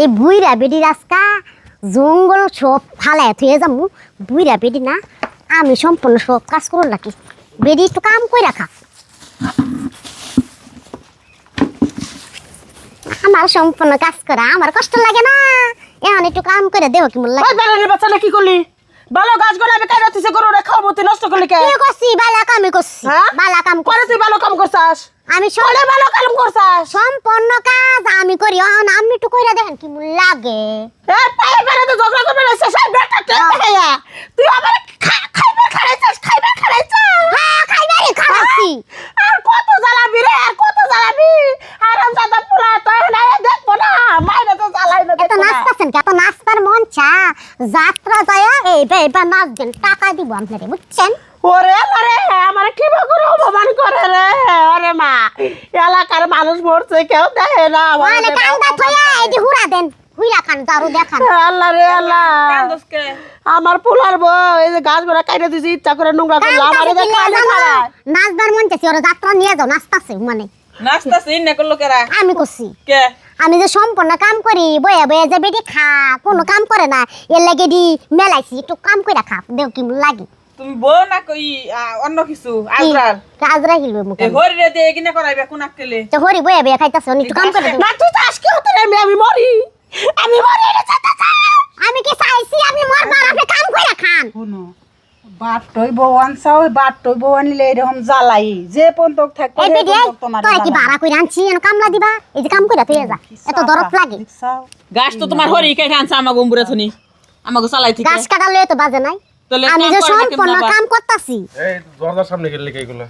এই বুইরা বেডি রাস্তা জঙ্গল সব ফালায় থুয়ে যাবো। বুইরা বেডি না, আমি সম্পূর্ণ সব কাজ করো নাকি। বেডি একটু কাম করে রাখা, আমার সম্পূর্ণ কাজ করা আমার কষ্ট লাগে না। এখন একটু কাম করে দেবো কি মন লাগে। বাচ্চাটা কি করলি? ভালো গাছ গোলাপে কাই রাতিছে গরু রে খাবো, তুই নষ্ট করলি কে? কি করছি? বালা কামই করছি, বালা কাম করে তুই ভালো কাম করছাস। আমি সলে ভালো কাম করছাস। সম্পূর্ণ কাজ আমি করি। এখন আমি একটু কইরা দেখেন কি মন লাগে। এ পায়ে পায়ে তো ঝগড়া করবে না, সব বেটা কে দেখাইয়া তুই আমার খাইবার খাইছাস, খাইবার খাইছাস। হ্যাঁ খাইবারই খাওয়াছি। আর কত জ্বালাবি রে, আর কত জ্বালাবি? আরাম দাদা পোলা তো না দেখবো না, মাইরে তো জ্বালাই না। এত নাচতেছেন কি? এত নাচবার মন চা যাত্রা যায় এইবার নাচবেন, টাকা দিব আপনারে, বুঝছেন? ওরে মারে আমার কি করে অপমান করে রে। ওরে মা, এলাকার মানুষ মরছে কেউ দেখে না। মানে কান্দা থইয়া এই যে হুড়া দেন, হুইরা খান দারু দেখান। আল্লাহ রে আল্লাহ, আমার পোলার বউ এই যে গাছ গোড়া কাইরে দিছি ইচ্ছা করে নোংরা করলো। আমারে যে কাজে খারাপ নাচবার মন চাইছে, ওরা যাত্রা নিয়ে যাও, নাচতাছে মানে নাচতাছে ইন্না করলো কেরা? আমি করছি। কে? আমি যে সম্পূর্ণ কাম করি, বয়ে বয়ে যে বেটি খা, কোনো কাম করে না, এর লাগে দি মেলাইছি একটু কাম করে খা, দেও কি লাগে। তুমি বউ না কই অন্য কিছু আজরাল? কাজ রাখিল মুখে এ ঘরে দে কিনা করাইবে কোন আক্কেলে? তো হরি বয়ে বয়ে খাইতাছে, একটু কাম করে দেও। না তুই তো আজকে হতে রে, আমি মরি, আমি মরি রে চাচা। আমি কি চাইছি আমি মরবার, আপনি কাম করে খান। শুনো, বাট্টই বউ আনছা, ওই বাট্টই বউ আনলে এরকম জ্বালাই যে পর্যন্ত থাকবে এই বেটি তোরা কি ভাড়া কইরা আনছি এন কামলা দিবা? এই যে কাম কইরা তুই যা, এত দরদ লাগে। গাছ তো তোমার হরি কেটে আনছে আমাকে উম্বুরে থনি, আমাকে চালাই থেকে। গাছ কাটা লয়ে তো বাজে নাই। তাহলে আমি কাম যে করে না কেমন সম্পূর্ণ আবার? কাম করতাছি। এই দরজার সামনে গেলে কি এগুলো?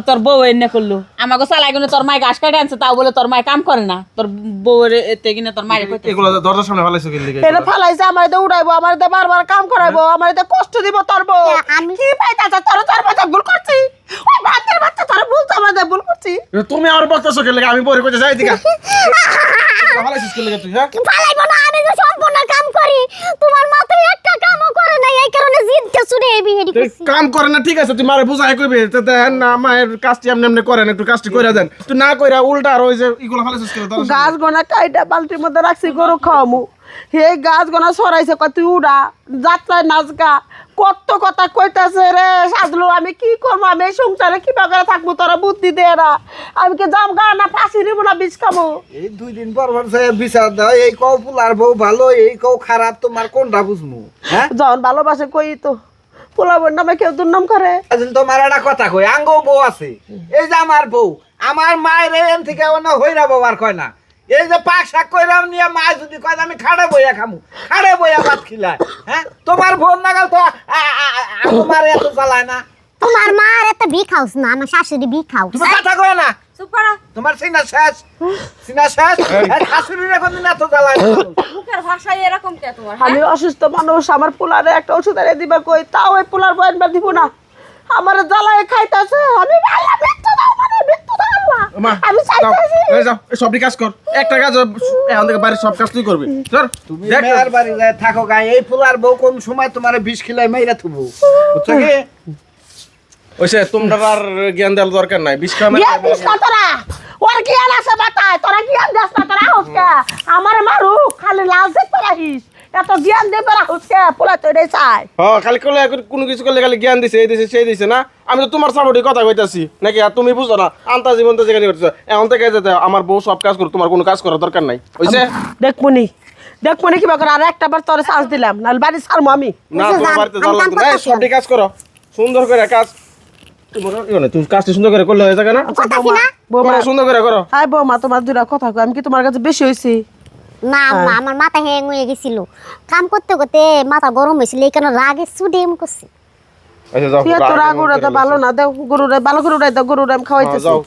তোর বউ এনে করলো আমাকে চালাই কিনে, তোর মায় গাছ কাটে আনছে, তাও বলে তোর মায় কাম করে না। তোর বউয়ের এতে কিনা তোর মায়ের কইতে এগুলো দরজার সামনে ফেলাইছো গেলে কি? এটা ফালাইছে, আমার তো উড়াইবো, আমার তো বারবার কাম করাইবো, আমার তো কষ্ট দিব। তোর বউ আমি কি পাইতাছ? তোর বাচ্চা ভুল করছি, ওই ভাতের বাচ্চা তোর ভুল, তো আমাদের ভুল করছি। তুমি আর বকতেছো গেলে আমি বইরে কইতে যাই দিকা। ফেলাইছিস গেলে তুই? হ্যাঁ ফালাইবো না, আমি যে সম্পূর্ণ কাম করি, তোমার মাথায় একটা কামও করে না, এই কারণে জিদটা শুনে এই বিহেডি তুই করছি। কাম করে না, ঠিক আছে, তুই মারে বুঝাই কইবে না মায়ের কাজটি এমনি এমনি করেন, একটু কাজটি কইরা দেন। তুই না কইরা উল্টা আর ওই যে ইগুলো ফেলাইছিস গেলে দরজার গাছ গোনা কাইটা বালতির মধ্যে রাখছি গরু খাওয়ামু, এই গাছ গোনা সরাইছে কত তুই উড়া যাত্রায় নাচ গা, কত কথা কইতাছে রে সাজলু। আমি কি করবো? আমি এই সংসারে কিভাবে থাকবো? তোরা বুদ্ধি দে না। আমি কি জাম গা না ফাঁসি নিবো না বিষ খাবো? এই 2 দিন পর সে বিচার দাও, এই কও পুলার বউ ভালো, এই কও খারাপ, তোমার কোনটা বুঝমু? হ্যাঁ, যখন ভালোবাসে কই তো পোলাবোর নামে কেউ দুর্নাম করে। আসলে তোমার একটা কথা কই, আঙ্গো বউ আছে, এই যে আমার বউ, আমার মায়ের এন থেকে অন্য হইরা বউ আর কয় না। এই যে পাক শাক কইরাম নিয়ে মা যদি কয় আমি খাড়ে বইয়া খামু, খাড়ে বইয়া ভাত খিলায়। হ্যাঁ, তোমার বোন নাগাল তো তোমার এত জ্বালায় না। তোমার মার এত বি খাওস না, আমার শাশুড়ি বি খাও। তুমি কথা কয় না, চুপ করো, তোমার সিনা শেষ, সিনা শেষ। শাশুড়ির এখন দিন এত জ্বালায় না। মুখের ভাষাই এরকম কে তোমার? আমি অসুস্থ মানুষ, আমার পোলারে একটা ওষুধ এনে দিবা কই, তাও ওই পোলার বয়ান দিব না। আমার জ্বালায় খাইতাছে, আমি আল্লাহ মৃত্যু দাও, মানে মৃত্যু দাও আল্লাহ। মা আমি চাইতাছি এই যাও, এই সবটি কাজ কর। একটা কাজ এখন থেকে বাড়ির সব কাজ তুই করবি। ধর তুমি মেয়ের বাড়ি যায় থাকো গায়ে, এই ফুলার বউ কোন সময় তোমার বিষ খিলাই মাইরা থুবো, বুঝছো কি? ওইসে তোমরা আর জ্ঞান দেওয়ার দরকার নাই। বিষ খাওয়া জ্ঞান দিস না তোরা, ওর জ্ঞান আছে বাতায়, তোরা জ্ঞান দিস না। তোরা হুসকা আমার মারু খালি লাল দেখতে রাখিস, এত জ্ঞান দেবে হুসকা পোলা তো এটাই চাই। হ্যাঁ, খালি করলে কোনো কিছু করলে খালি জ্ঞান দিছে, এই দিছে সেই দিছে না। আমি তো তোমার সাপোর্টে কথা কইতাছি নাকি, আর তুমি বুঝো না? আন্তাজি বন্তাজি খালি করতেছো। এখন থেকে যেতে আমার বউ সব কাজ করো, তোমার কোনো কাজ করার দরকার নাই। ওইসে দেখমনি কিবা করে, আর একটা বার তোরে চান্স দিলাম, নাহলে বাড়ি ছাড়বো আমি। না, তোমার বাড়িতে যাওয়া লাগবে না। এই সবটি কাজ করো সুন্দর করে কাজ। তুমি কাজটি সুন্দর করে করলে হয়ে যাবে না? করতাছি না? বৌমা, সুন্দর করে করো। হাই বৌমা, তোমার দুটা কথা কই, আমি কি তোমার কাছে বেশি হয়েছি? না আম্মা, আমার মাথা হ্যাং হয়ে গেছিল, কাম করতে করতে মাথা গরম হয়েছিল, এই কারণে রাগে সুডে এম করছি। আচ্ছা যাও, তুই এত রাগ ওরা তো ভালো না, দেও গরুরে ভালো করে উড়াই দাও, গরুরে আমি খাওয়াইতেছি। যাও।